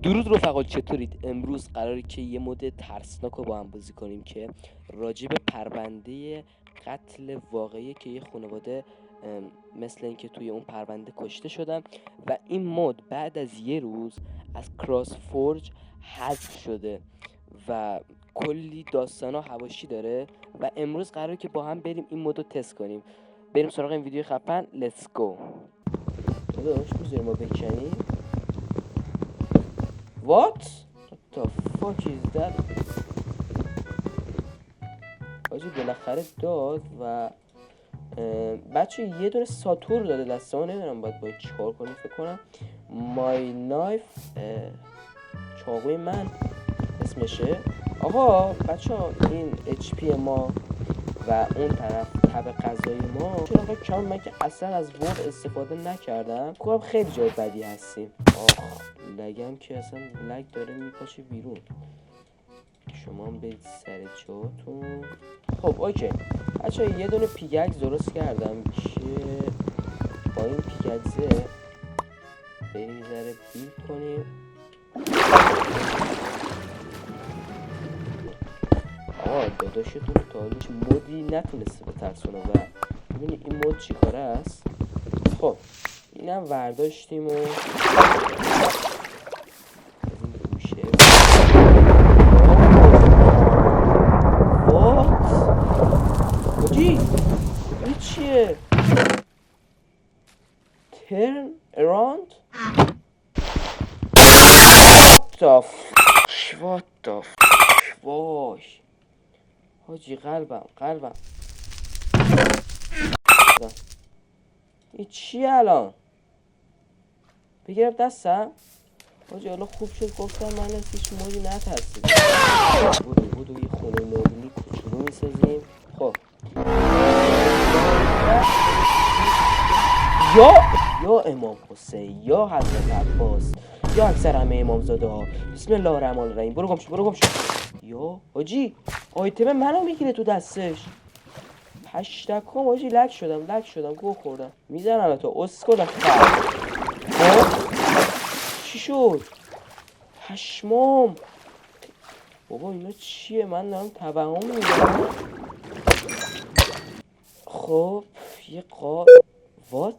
درود رفقا، چطورید؟ امروز قراره که یه مود ترسناک رو با هم بازی کنیم که راجع به پرونده قتل واقعی که یه خانواده مثل این که توی اون پرونده کشته شدن و این مود بعد از یه روز از کراس فورج حذف شده و کلی داستانا حواشی داره و امروز قراره که با هم بریم این مود رو تست کنیم. بریم سراغ این ویدیو خفن. Let's go. داداش میذاری ما بکنیم؟ What the fuck is that؟ آجی بالاخره داد و بچه یه دونه ساتور داده دسته ها، نمیدونم باید با این چیکار کنیم. فکر کنم مای نایف چاقوی من اسمشه. آقا بچه ها این HP ما و اون طرف تب غذایی ما چرا انقدر کم؟ من که اصلا از ورد استفاده نکردم. کنم خیلی جای بدی هستیم. آخ لگم که اصلا لگ داره میپاشه بیرون. شما هم برید سر جاتون. خب اوکی بچه یه دونه پیگکس درست کردم که با این پیگکسه بریم یه ذره بیلد کنیم. آقا داداشتون تا حالا هیچ مودی نتونسته به ترسونه و ببینید این مود چی کاره است. خب اینم ورداشتیم و این چیه؟ Turn around? What the fuck? وای حاجی قلبم این چیه الان؟ بگیرم دستم؟ حاجی حالا خوب شد گفتم من از هیچ مودی نترسید. بودو یه خونه نورمالی کوچولو میسازیم. خب یا امام حسین یا حضرت عباس یا اکثر همه امامزاده ها، بسم الله الرحمن الرحیم. برو گم شو. یا حاجی آیتم منو میگیره تو دستش. پشتکام حاجی لک شدم گوه خوردم. میزنم تو اسکل چی شد؟ پشمام بابا اینا چیه؟ من دارم توهم میزنم. خب یه وات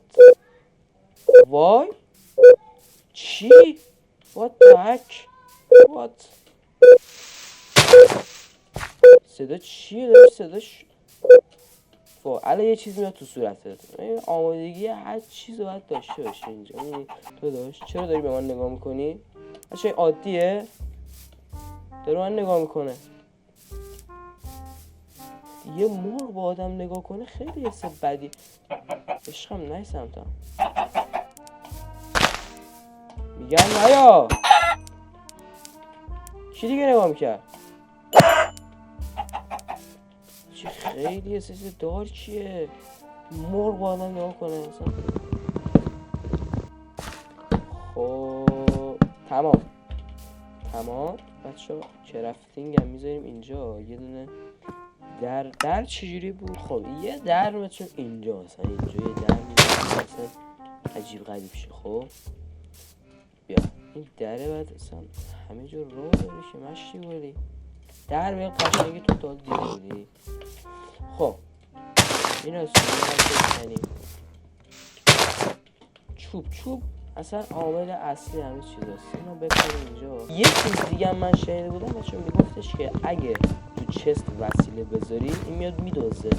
وای چی؟ وات دک وات صدا چیه؟ داری صداش الان یه چیز میاد تو صورتت. آمادگی هر چیز رو باید داشته باشه اینجا. تو داشت چرا داری به من نگاه میکنی؟ بچه عادیه؟ داره من نگاه میکنه. یه مرغ با آدم نگاه کنه خیلی حس بدی. عشقم نه سمتم میگم نیا. کی دیگه نگاه میکرد؟ چی خیلی حس دار چیه؟ مرغ با آدم نگاه کنه اصلا. خب تمام بچه ها. کرافتینگ هم میذاریم اینجا. یه دونه در چجوری بود؟ خب یه در مثل اینجا مثلا اینجا یه در مثلا عجیب غریب شه. خب بیا این دره بعد اصلا همه جا راه داره که مشتی بولی در به قشنگی تو دال دیده بودی. خب این از کنیم چوب اصلا عامل اصلی همه چیز هست. اینو بکنیم اینجا. یه چیز دیگه هم من شنیده بودم بچه میگفتش که اگه تو چست وسیله بذاری این میاد میدوزه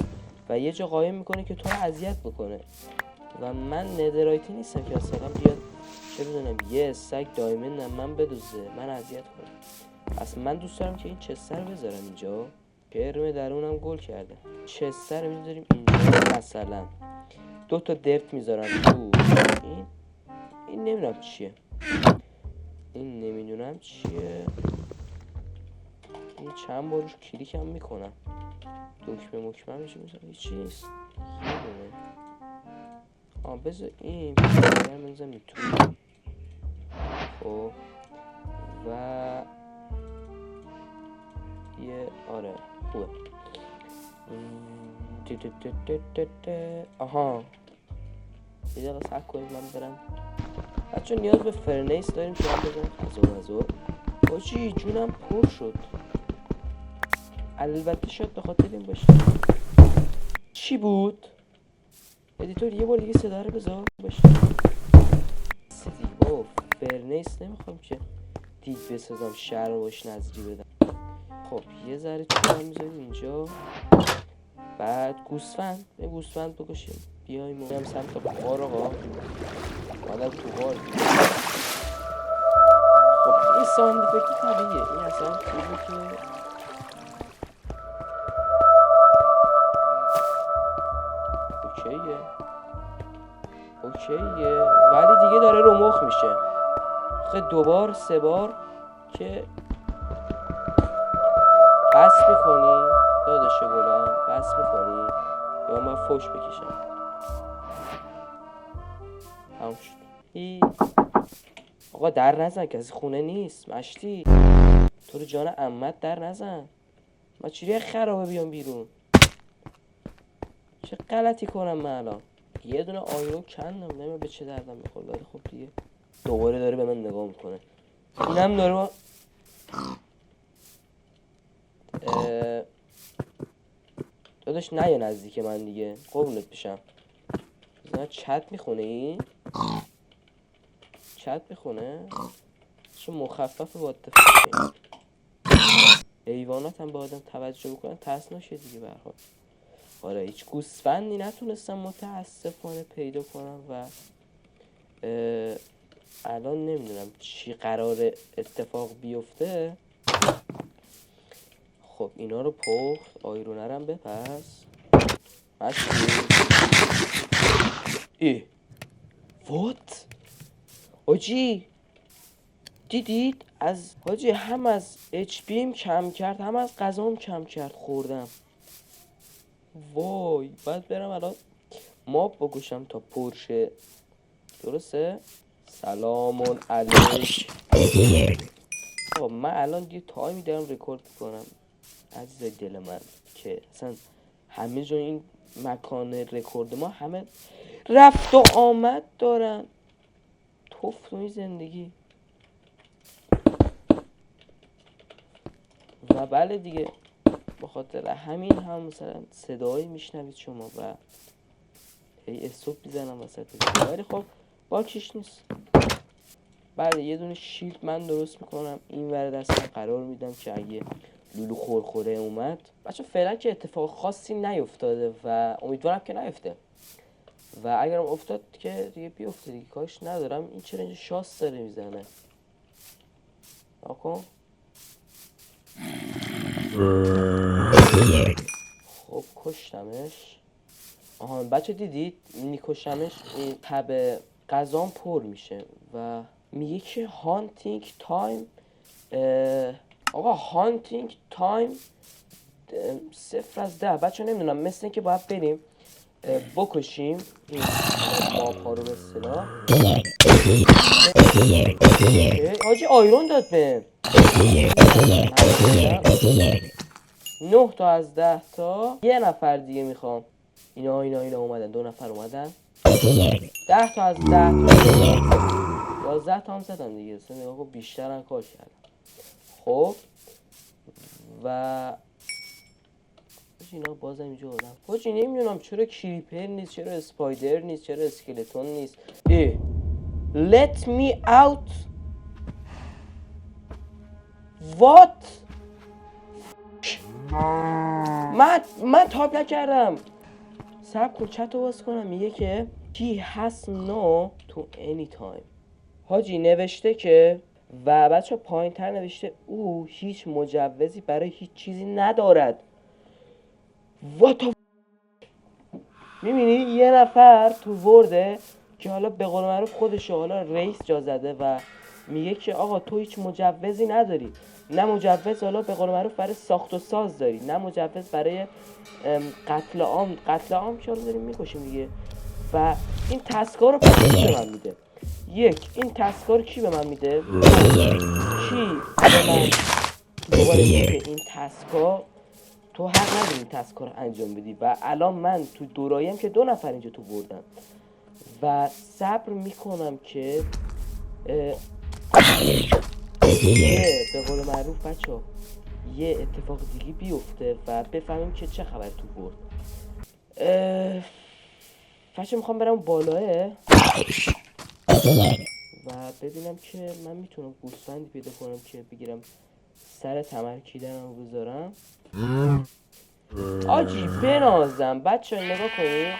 و یه جا قایم میکنه که تو رو اذیت بکنه و من ندرایتی نیستم که اصلا بیاد چه بدونم یه سگ دایمندم من بدوزه من اذیت کنه. اصلا من دوست دارم که این چسته رو بذارم اینجا. کرم درونم گل کرده. چسته رو میذاریم اینجا. مثلا 2 تا دفت میذارم تو این نمیدونم چیه. این چند بار روش کلیک هم میکنم. دکمه میشه میذارم. هیچی نیست. بذار این پیشتر منزم میتونم. خب و یه خوبه. آها یه دقیقه صبر کنید من برم بچه نیاز به فرنیس داریم که هم بزنیم غذا حاجی جونم پر شد. البته شاید به خاطر این باشه. چی بود؟ ادیتور یه بار دیگه صدا رو بذار باشه. دیگه بابا فرنیس نمیخوام که دیگ بسازم شهر رو باش نظری بدم. خب یه ذره چون میذاریم اینجا. بعد گوسفند یه گوسفند بکشیم بیایم و هم سمت بخار آقا مادر تو غار. خب این ساند افکت طبیعیه. این اصلا چیزی که اوکیه ولی دیگه داره رو مخ میشه. خب دوبار سه بار که بس میکنی داداش گلم بس میکنی یا من فوش بکشم. تموم شد. آقا در نزن کسی خونه نیست. مشتی تو رو جان عمت در نزن. ما چیری خرابه بیام بیرون. چه غلطی کنم من الان؟ یه دونه آیرون کندم نمیدونم به چه دردم میخوره ولی خب دیگه دوباره داره به من نگاه میکنه. اینم داره داداش نه یه نزدیک من دیگه قربونت بشم. نه چت میخونه این چت میخونه چه مخفف با اتفاقی. حیوانات هم با آدم توجه بکنن ترسناکه دیگه به هر حال. آره هیچ گوسفندی نتونستم متاسفانه پیدا کنم و الان نمیدونم چی قرار اتفاق بیفته. خب اینا رو پخت آیرونه رو هم بپس مشتی. وات حاجی دیدید از حاجی هم از اچ پیم کم کرد هم از غذام کم کرد خوردم. وای باید برم الان ماب بکشم تا پرشه. درسته؟ سلامون علیک. آقا من الان یه تایمی دارم رکورد میکنم عزیز دل من که اصلا همه جا این مکان رکورد ما همه رفت و آمد دارن. توف توی زندگی. و بله دیگه به خاطر همین هم مثلا صدایی میشنوید شما و هی استوب میزنم وسط ولی خب باکش نیست. بله یه دونه شیلد من درست میکنم این ور دستم قرار میدم که اگه لولو خورخوره اومد بچه فعلا که اتفاق خاصی نیفتاده و امیدوارم که نیفته و اگرم افتاد که دیگه بیفته دیگه کاش ندارم. این چرا اینجا شاس داره میزنه نکن. خب کشتمش. آها بچه دیدید میکشمش این تب غذام پر میشه و میگه که هانتینگ تایم. آقا هانتینگ تایم 0 از 10. بچه نمیدونم مثل این که باید بریم بکشیم این ماپا رو به صلاح. حاجی آیرون داد به 9 تا از 10 تا. یه نفر دیگه میخوام. اینا اومدن 2 نفر اومدن 10 تا از 10 تا 11 تا هم زدم دیگه. اصلا نگاه کن بیشتر هم کار کردم. خب و اینا بازم اینجا آدم حاجی نمیدونم چرا کریپر نیست چرا اسپایدر نیست چرا اسکلتون نیست. let me out what من تاب نکردم. صبر کن چت رو باز کنم. میگه که he has no to any time. حاجی نوشته که و بچه پایین تر نوشته او هیچ مجوزی برای هیچ چیزی ندارد. what میبینی یه نفر تو ورده که حالا به قول معروف خودشه حالا رئیس جا زده و میگه که آقا تو هیچ مجوزی نداری. نه مجوز حالا به قول معروف برای ساخت و ساز داری نه مجوز برای قتل عام که حالا داریم میکشیم دیگه. و این تسکا رو پس کی به من میده؟ یک این تسکا رو کی به من میده؟ کی به من دوباره میگه این تسکا تو حق نداری این تسکا رو انجام بدی و الان من تو دورایم که 2 نفر اینجا تو بردن و صبر میکنم که به قول معروف بچه یه اتفاق دیگه بیفته و بفهمیم که چه خبر تو برد. بچه میخوام برم بالاه و ببینم که من میتونم گوسفندی پیدا کنم که بگیرم سر تمرکیدنم رو بذارم. آجی بنازم بچه نگاه کنید.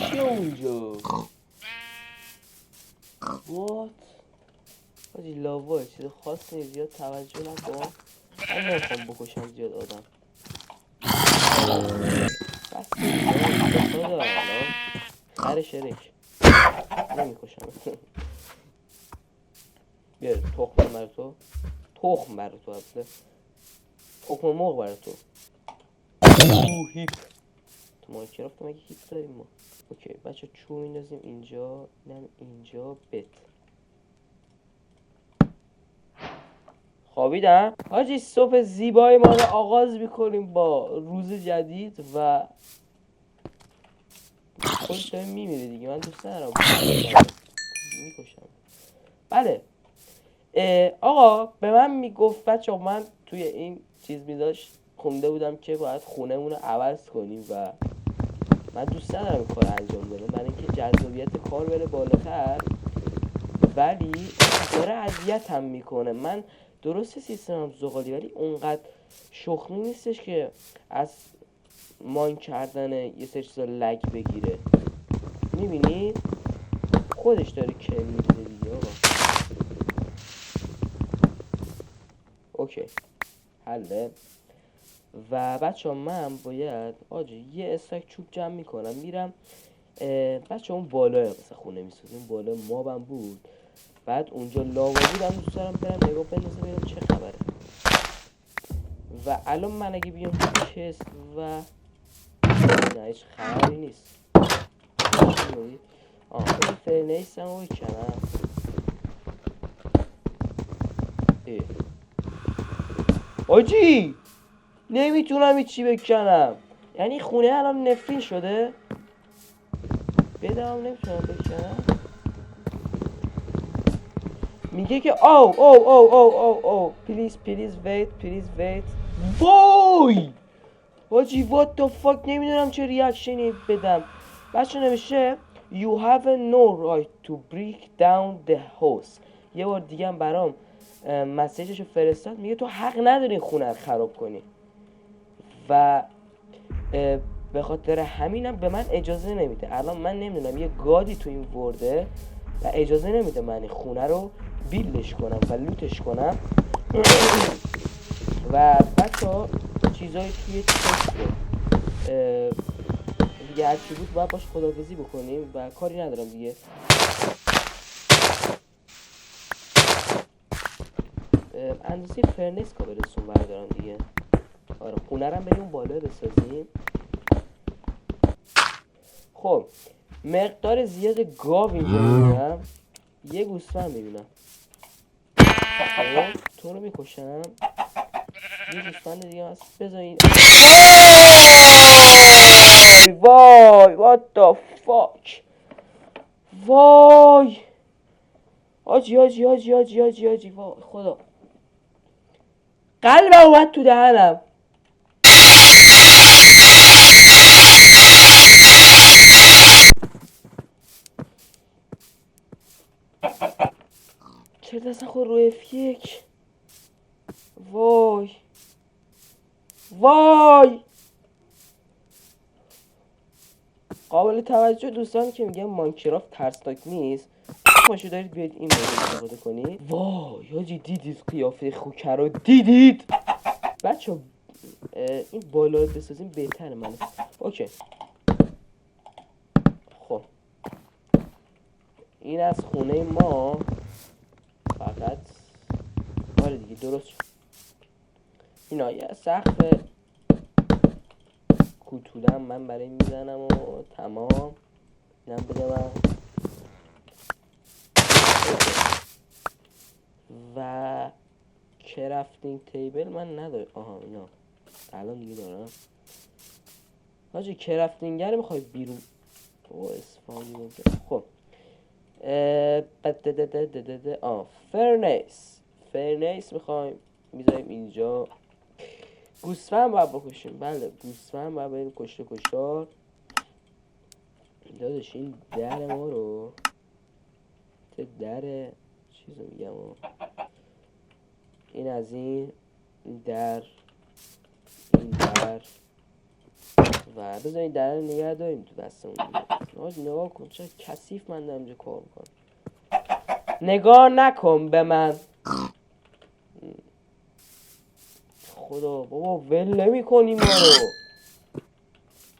چیه اونجا؟ وات؟ آجی لاواه چیز خاص نیست، زیاد توجه نکن. من نمیخوام بکشم زیاد آدم. بس دیگه خدا الان خر شرک نمیکشم. بیا تخم برای تو، تخم برای تو اصلا، تخم مرغ برای تو. هیپ تو مایکرافت مگه هیپ داریم ما؟ اوکی بچه چوب میندازیم اینجا، اینم اینجا بت. خوابیدم؟ حاجی صبح زیبای ما رو آغاز میکنیم با روز جدید و خودش داره میمیره دیگه. من دوست ندارم میکشم. بله آقا به من میگفت بچه من توی این چیز میداشت خونده بودم که باید خونهمون رو عوض کنیم و من دوست ندارم این کار انجام بدم برای اینکه جذابیت کار بره بالاتر، ولی داره اذیتم میکنه. من درسته سیستمم زغالی ولی اونقدر شخمی نیستش که از مان کردن یه سری چیزا لگ بگیره. میبینید خودش داره کم میریزه دیگه. آقا اوکی حله. و بچه من باید آجی یه استک چوب جمع میکنم میرم بچه اون بالا مثلا خونه میسازیم، بالا مابم بود، بعد اونجا لاوا بودم، دوست دارم برم نگاه بندازم ببینم چه خبره. و الان من اگه بیام چست و نه هیچ خبری نیست. این فرنیس هم بکنم. آجی نمیتونم هیچی بکنم، یعنی خونه الان نفرین شده. بدم نمیتونم بکنم. میگه که او پلیز ویت وای واجی what the fuck نمیدونم چه ریاکشنی بدم. بچه نمیشه you have no right to break down the house. یه بار دیگه هم برام مسیجشو فرستاد، میگه تو حق نداری خونه رو خراب کنی و به خاطر همینم به من اجازه نمیده. الان من نمیدونم یه گادی تو این ورده و اجازه نمیده من این خونه رو بیلش کنم و لوتش کنم. و بچه ها چیزایی توی چسته دیگه هرچی بود باید باش خداحافظی بکنیم و کاری ندارم دیگه. اندازه فرنس کابلستون بردارم دیگه. آره خونه رو بریم بالا بسازیم. خب مقدار زیاد گاو اینجا میبینم، یه گوسفند میبینم. خب تو رو میکشم، یه گوسفند دیگه هست بذارین. وای what the fuck وای آجی وای خدا قلبم اومد تو دهنم. چرا دستم خود روی F1 وای قابل توجه دوستان که میگم ماینکرافت ترسناک نیست، باشه دارید بیاید این مورد استفاده کنید. وای حاجی دیدید قیافه خوکه رو دیدید بچه این بالا بسازیم بهتره. من اوکی خب این از خونه ما فقط آره دیگه درست شد. اینا یه سقف کوتولم من برای میزنم و تمام. اینم بده من و کرافتینگ تیبل من ندارم. آها اینا الان دیگه دارم. حاجی کرفتینگر میخوای بیرون او اسفانی بوده. خب فرنیس میخوایم میذاریم اینجا. گوسفند باید بکشیم. بله گوسفند باید بریم کشته کشتار. داداش این در ما رو در چیزو میگم این از این در و بذار این در نگه داریم تو دستمون. نگاه کن چه کثیف من دارم اینجا کار میکنم. نگاه نکن به من خدا. بابا ول نمی کنی ما رو.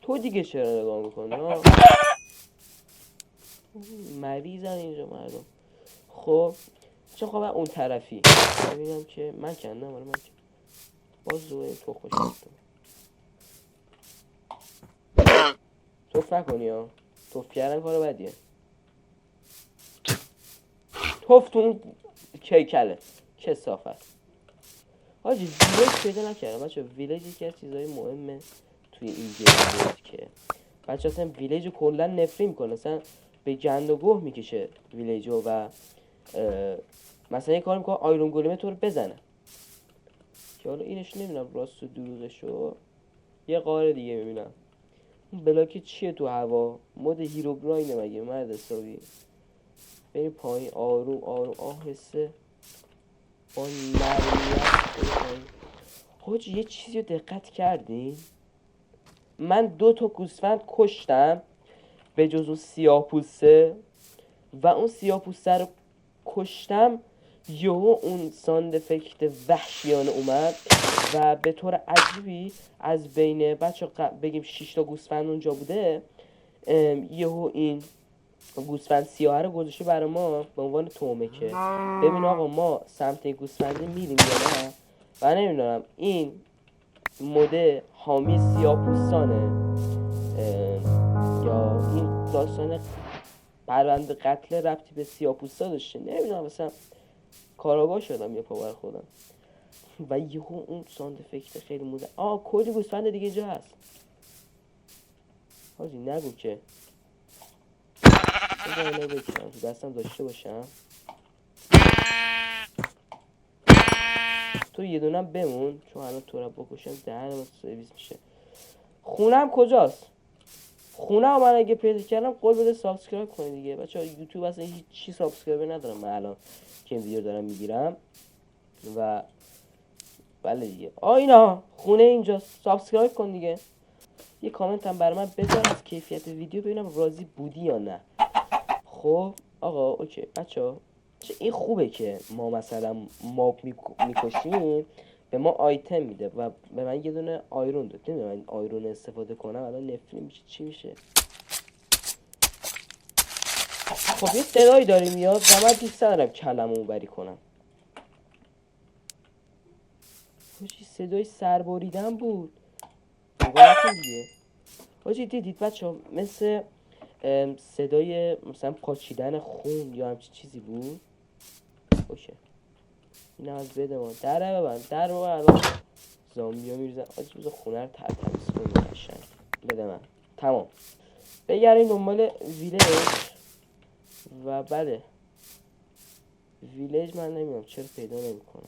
تو دیگه چرا نگاه میکنی ها؟ مریضن اینجا مردم. خب چون خب اون طرفی ببینم که من کندم. آره من کندم. باز زوه تو خوش هستم. توف نکنی ها. توف کردن کار بدیه. توف تو اون کیکله کثافت. حاجی ویلیج پیدا نکردم بچه. ویلیج یکی از چیزهای مهمه توی این گیم بود که بچه اصلا ویلیج رو کلا نفری میکنه. اصلا به گند و گوه میکشه ویلیج رو و مثلا یه کار میکنه آیرون گولیم تو رو بزنه که حالا اینش نمیدونم راست و دروغشو. یه قاره دیگه میبینم اون بلاک چیه تو هوا؟ مود هیروبراینه مگه مرد حسابی؟ بریم پایین آروم آروم آهسته با نرمیت. حاجی یه چیزی رو دقت کردین؟ من 2 تا گوسفند کشتم به جز اون سیاه‌پوسته و اون سیاه‌پوسته رو کشتم یهو اون ساند افکت وحشیانه اومد و به طور عجیبی از بین بچه بگیم 6 تا گوسفند اونجا بوده یهو این گوسفند سیاه رو گذاشته برای ما به عنوان تومه که ببین آقا ما سمت این گوسفنده میریم یا نه. و نمیدونم این مده حامی سیاه‌پوستانه یا این داستان پرونده قتل ربطی به سیاه‌پوستا داشته نمیدونم. مثلا کاراگاه شدم یه پا بر خودم و یهو اون ساند افکت خیلی موده. کلی گوسفند دیگه جا هست. حاجی نگو که بذار اینو بکنم تو دستم داشته باشم. تو یه دونم بمون چون الان تو رو بکشم دهنم سرویس میشه. خونم کجاست؟ خونه من اگه پیدا کردم قول بده سابسکرایب کنید دیگه بچه‌ها. یوتیوب اصلا هیچ چی سابسکرایب ندارم من الان که این ویدیو دارم میگیرم و بله دیگه. اینا خونه اینجا. سابسکرایب کن دیگه. یه کامنت هم برای من بذار از کیفیت ویدیو ببینم راضی بودی یا نه. خب آقا اوکی بچه‌ها این خوبه که ما مثلا ماب میکشیم به ما آیتم میده و به من یه دونه آیرون داد. نمیدونم این آیرون استفاده کنم الان نفری میشه چی میشه. خب یه صدایی داریم میاد و من دوست ندارم کلمو بری کنم. حاجی صدای سربریدن بود. نگاه کن دیگه. حاجی دیدید بچه‌ها مثل صدای مثلا پاچیدن خون یا همچین چیزی بود. باشه این از بده ما در ببند در ببند. الان زامبیا میریزن. حاجی بذار خونه رو تمیز کنیم قشنگ. بده من تمام. بگردیم دنبال ویلیج و بله ویلیج من نمیدونم چرا پیدا نمیکنم.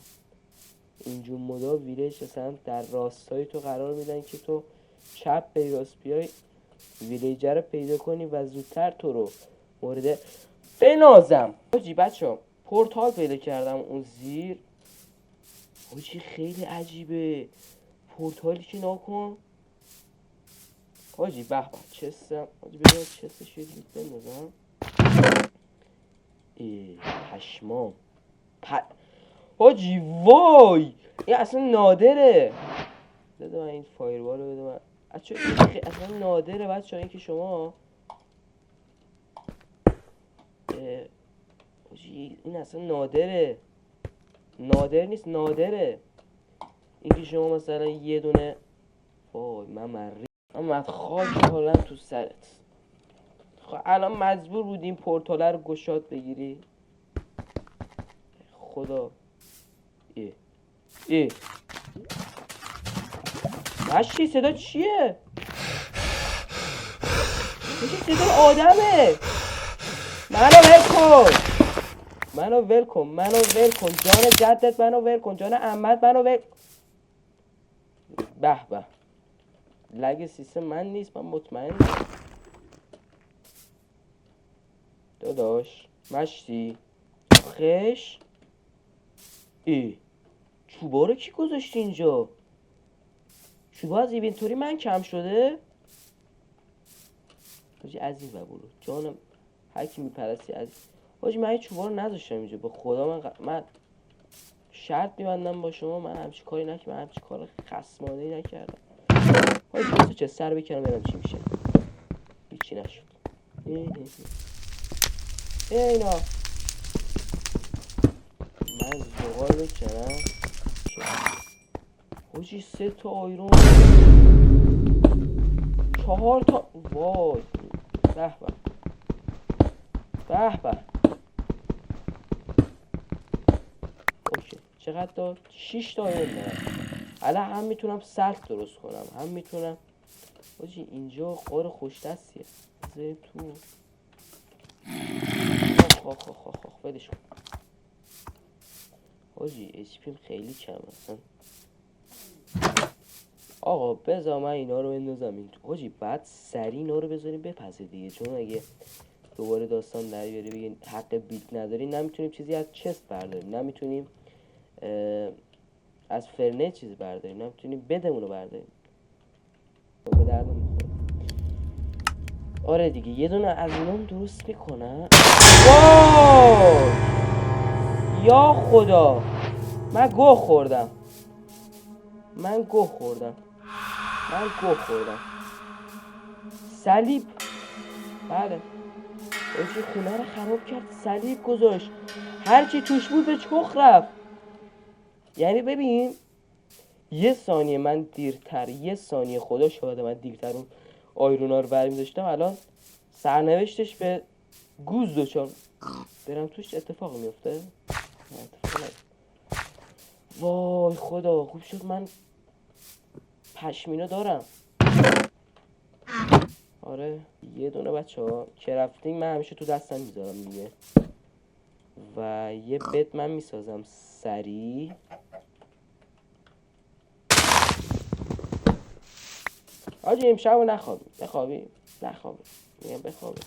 اینجور مدا ویلیج مثلا در راستای تو قرار میدن که تو چپ بری راست بیای ویلیجر رو پیدا کنی و زودتر تو رو مورد بنازم. حاجی بچه‌ها پورتال پیدا کردم اون زیر. حاجی خیلی عجیبه پورتالی که ناکن. حاجی به به چستم. حاجی ببین چستش یه دیگه بندازم. پشمام حاجی وای این اصلا نادره. بده من این فایروال رو بده من. اصلا نادره بچه ها این که شما حاجی این اصلا نادره. نادر نیست نادره. این که شما مثلا یه دونه وای من خاک حالا تو سرت. الان مجبور بودیم پورتاله رو گشاد بگیری. خدا مشی صدا چیه؟ میشه صدا آدمه. منو ول کن جان جدت، منو ول کن جان عمت، منو ول. به به، لگ سیستم من نیست، من مطمئن داداش. مشتی خش. چوبا رو کی گذاشت اینجا؟ چوبا از اینوینتوری من کم شده. حاجی از این برو جانم، هر کی میپرستی از حاجی. من این چوبا رو نذاشتم اینجا، به خدا من شرط میبندم با شما، من همچین کاری نکردم، من همچین کار خصمانه‌ای نکردم. حاجی تو چه سر بکنم ببینم چی میشه. هیچی نشد. اینا من زغال بکنم. حاجی 3 تا آیرون، 4 تا. وای به به. اوکی چقدر داد؟ 6 تا آیرون دارم. الان هم میتونم سلف درست کنم، هم میتونم. حاجی اینجا قار خوش دستیه. بذاریم تو. خاخ بدش کن. حاجی اچپیم خیلی کم اصلا. آقا بذار من اینا رو بندازم این تو. حاجی بعد سری اینا رو بذاریم بپزه دیگه، چون اگه دوباره داستان در بیاری بگین حق بیت ندارین، نمیتونیم چیزی از چست برداریم، نمیتونیم از فرنه چیزی برداریم، نمیتونیم بدمون رو برداریم. به درد نمیخوره. آره دیگه یه دونه از اینام درست میکنم. واو یا خدا، من گوه خوردم. صلیب. بله اوچی خونه رو خراب کرد، صلیب گذاشت، هرچی توش بود به چخ رفت. یعنی ببین یه ثانیه من دیرتر، یه ثانیه خدا شاهده من دیرتر اون آیرونا رو برمی داشتم، الان سرنوشتش به گوز دچار برم توش. اتفاق میفته. وای خدا خوب شد من پشمینو دارم. آره یه دونه بچه ها کرافتینگ من همیشه تو دستم میذارم دیگه، و یه بد من میسازم سریع. آجی امشب رو بخوابی میگم بخوابی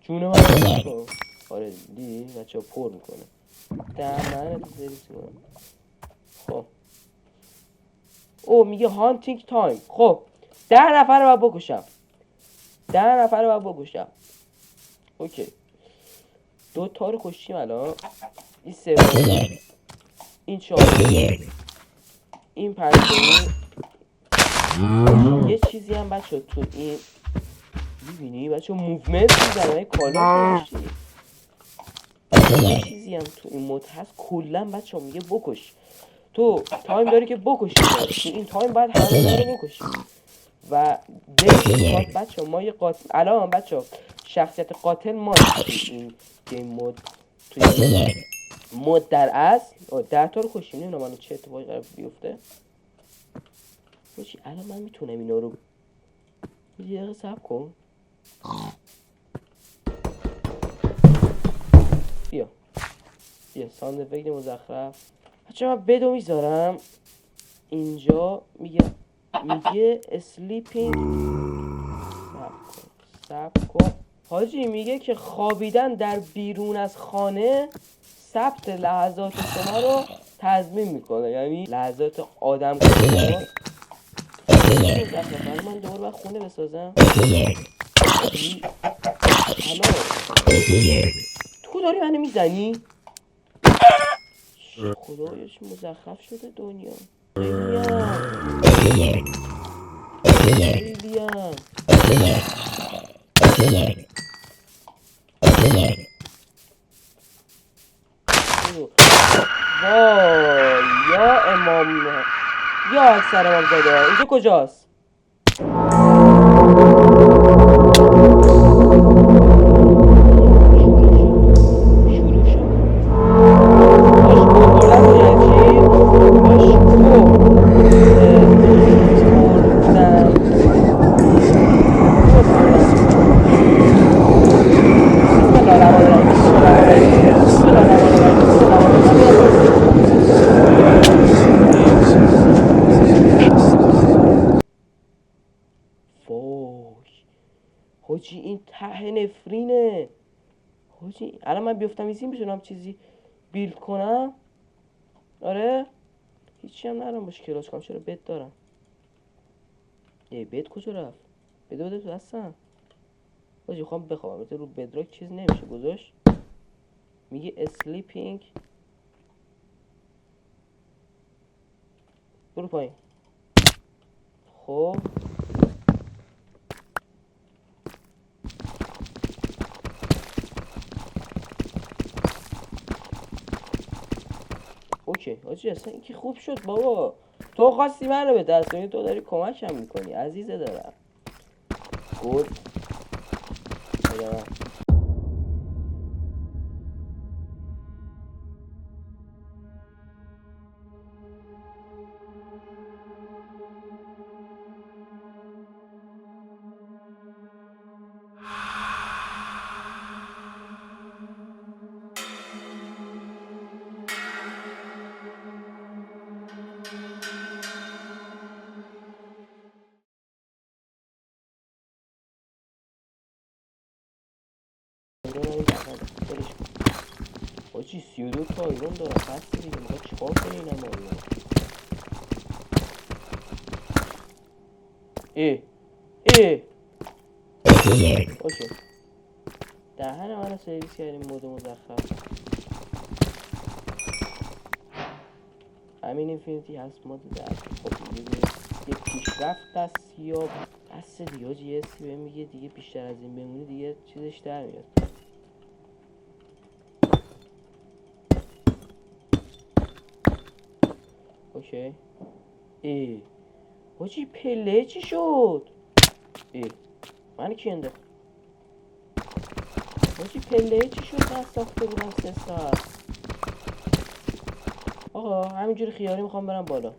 جونه من رو. آره دیدی بچه ها پر میکنه دهنه تو زیریسی کنم. خب او میگه هانتینگ تایم. خب 10 نفر رو باید بکشم. اوکی 2 تا رو کشتیم الان. این 3 این 4 این 5. یه چیزی هم بچه تو این میبینی بچه موومنت میزنه کالا داشتی. یه چیزی هم تو این مود هست کلا بچه میگه بکش. تو تایم داری که بکشی، تو این تایم باید همه رو بکشی. و دیگه بچه ما یه قاتل الان بچه شخصیت قاتل ما این گیم مود توی مود در اصل 10 تا رو کشیم. نمیدونم الان چه اتفاقی قرار بیفته. الان من میتونم اینا رو یه دقیقه صبر کن. بیا ساند افکت مزخرف. بچه من بدو میذارم اینجا. میگه اسلیپینگ. صبر کن حاجی. میگه که خوابیدن در بیرون از خانه ثبت لحظات شما رو تضمین میکنه، یعنی لحظات آدم کشی. من دوباره باید خونه بسازم. تو داری منو میزنی؟ خدایش مزخرف شده دنیا. وای یا امام یا اکثر امام زاده. اینجا کجاست؟ وای حاجی این ته نفرینه حاجی. الان من بیفتم ایزی میتونم چیزی بیلد کنم. آره هیچی هم ندارم باشه کلاس کنم. چرا بد دارم؟ بد کجا رفت؟ بده تو دستم حاجی. خوام بخوابم رو بدراک چیز نمیشه گذاشت. میگه اسلیپینگ. برو پایین. خب اوکی حاجی اصلا این که خوب شد بابا. تو خواستی من رو به دست بیاری، تو داری کمکم میکنی عزیزه دارم. گود حاجی 32 تا ایران دارم. هستی دیگه میخوای چیکار کنی این هم آیرون؟ اوکی دهن منو سرویس کردیم مود مزخرف. همین اینفینیتی هست مود در. خب یه پیشرفت دست یا بس دیگه حاجی. یه سی بهم میگه دیگه بیشتر از این بمونی دیگه چیزش در میاد. اوکی حاجی پله چی شد؟ من کی انداخت؟ حاجی پله چی شد؟ من ساخته بودم 3 ساعت. آقا همینجوری خیاری میخوام برم بالا.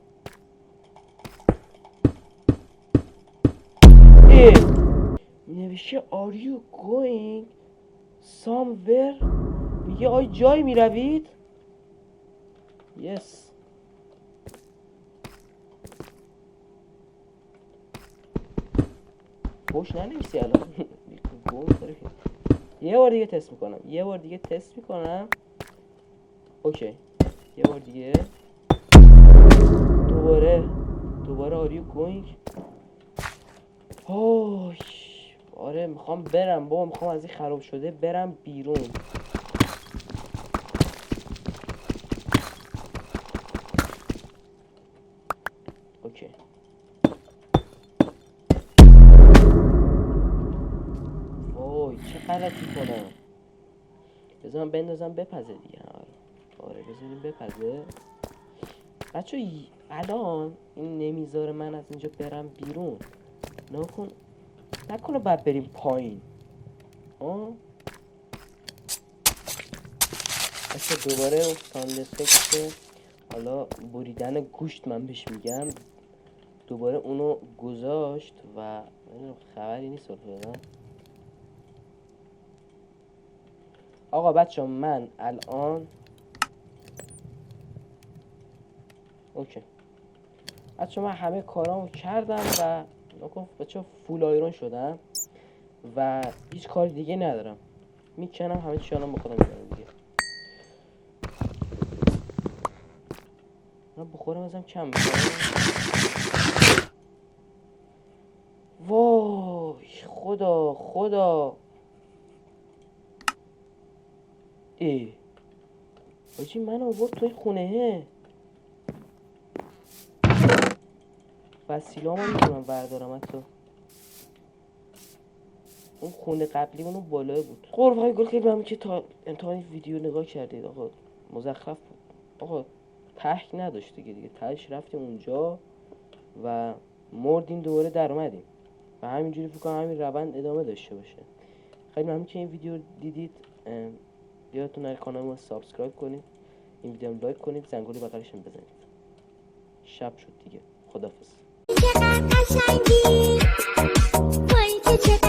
نوشته are you going somewhere؟ میگه آی جایی میروید؟ yes. فوش ننویسی الان. یه بار دیگه تست میکنم. اوکی یه بار دیگه دوباره are you going. آره میخوام برم بابا. میخوام از این خراب شده برم بیرون. اوکی وای چه غلطی کنم. بذارم بندازم بپزه دیگه. آره بذاریم بپزه. بچه الان این نمیذاره من از اینجا برم بیرون. نکنه باید بریم پایین. اصلا دوباره ساند افکت حالا بریدن گوشت من بهش میگم. دوباره اونو گذاشت و خبری نیست دادم. آقا بچه من الان اوکی بچه من همه کارامو کردم و بچه فول آیرون شدم و هیچ کار دیگه ندارم. میکنم همه چیانم بخورم میکنم دیگه. من بخورم ازم کم میکنم. وای خدا حاجی من آورد توی خونه. وسیله هم میتونم بردارم. حتی اون خونه قبلی اونو بالای بود. قربان گل خیلی ممنون که تا انتهای ویدیو نگاه کردید. آقا مزخرف بود. آقا ته نداشت دیگه تهش رفتیم اونجا و مردیم دوباره در اومدیم و همینجوری فکر کنم همین روند ادامه داشته باشه. خیلی ممنون که این ویدیو دیدید. یادتون نره کانالمو سابسکرایب کنید، این ویدیو لایک کنید، زنگوله بغلش هم بزنید. شب شد دیگه. خداحافظ.